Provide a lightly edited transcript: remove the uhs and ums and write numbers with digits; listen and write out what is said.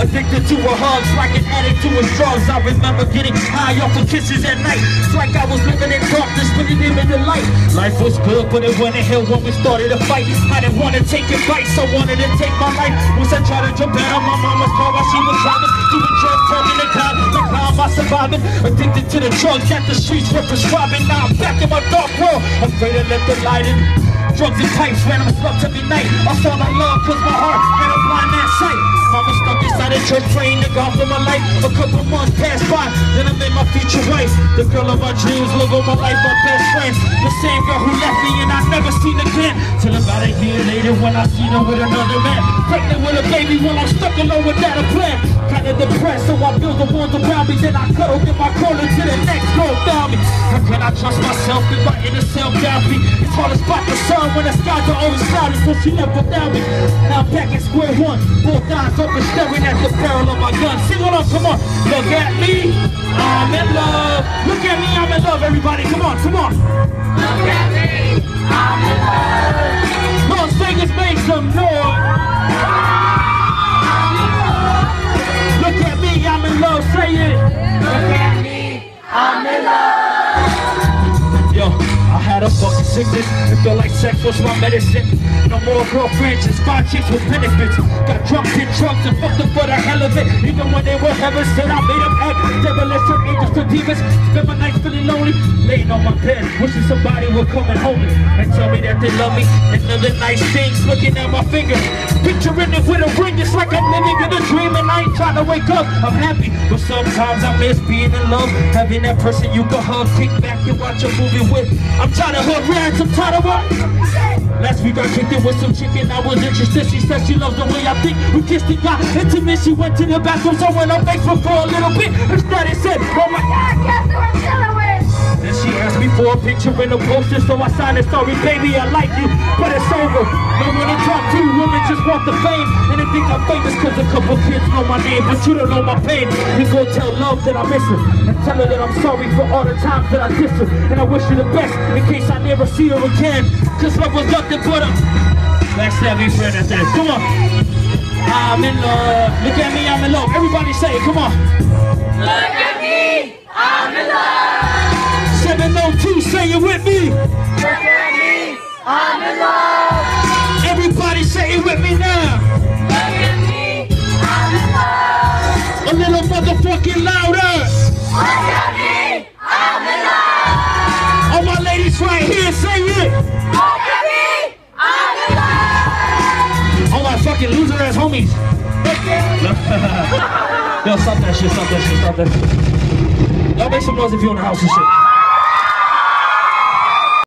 Addicted to her hugs, like an addict to his drugs. I remember getting high off of kisses at night. It's like I was living in darkness, but it didn't the light. Life was good, but it went to hell when we started a fight. I didn't want to take advice, I wanted to take my life. Once I tried to jump out of my mama's car while she was driving, doing drugs, turning the cloud. Like how am I surviving? Addicted to the drugs that the streets were prescribing. Now I'm back in my dark world, afraid to let the light in. Drugs and pipes, random slugs every night. I fall in love cause my heart had a blind man's sight. Mama stuck inside a church praying to God for my life. A couple months passed by, then I met my future wife. The girl of my dreams, love of my life, my best friend. The same girl who left me and I never seen again. Till about a year later when I seen her with another man. Pregnant with a baby while I'm stuck alone without a plan. Kinda depressed, so I build the walls around me. Then I cuddle in my corner to the next girl down me. How can I trust myself if my inner self down me? It's hard to spot the sun when the skies are always cloudy, so she never down me. Now I'm back at square one, both eyes open, staring at the barrel of my gun. Sing along, come on. Look at me, I'm in love. Look at me, I'm in love, everybody. Come on, come on. Look at me, I'm in love. Las Vegas, make some noise. Look at me, I'm in love, say it. Look at me, I'm in love. Yo, I had a fucking sickness. It felt like sex was my medicine. No more girlfriends, just 5 chicks with benefits. Got drunk in trunks and fucked up for the hell of it. Even when they were heaven sent, I made them act devilish from angels to demons. Spent my nights feeling lonely, laying on my bed, wishing somebody would come and hold me and tell me that they love me. And other nice things, looking at my fingers, picturing it with a ring. It's like I'm living in a dream and I ain't trying to wake up. I'm happy, but sometimes I miss being in love. Having that person you can hug, kick back and watch a movie with. I'm trying to hook rats, I'm tired of what? Last week I kicked it with some chicken, I was interested. She said she loves the way I think. We kissed and got intimate. She went to the bathroom, so went on Facebook for a little bit. Instead it said, oh my God, guess who I'm chilling with? then she asked me for a picture and a poster, so I signed it. Sorry baby, I like you, but it's over. No one to talk to, women just want the fame. And they think I'm famous cause a couple kids know my name, but you don't know my pain. You go tell love that I miss her, and tell her that I'm sorry for all the times that I dissed her. And I wish her the best in case I never see her again, cause love was nothing but a backstabby friend at that. Come on. I'm in love. Look at me, I'm in love. Everybody say it, come on. Look at me, I'm in love. 702, say it with me. Look at me, I'm in love. Everybody say it with me now. Look at me, I'm in love. A little motherfucking louder. Look at me, I'm in love. All my ladies right here, say it. Look at me, I'm in love. All my fucking loser ass homies. Yo, stop that shit, stop that shit, stop that shit. Y'all make some noise if you're in the house and shit.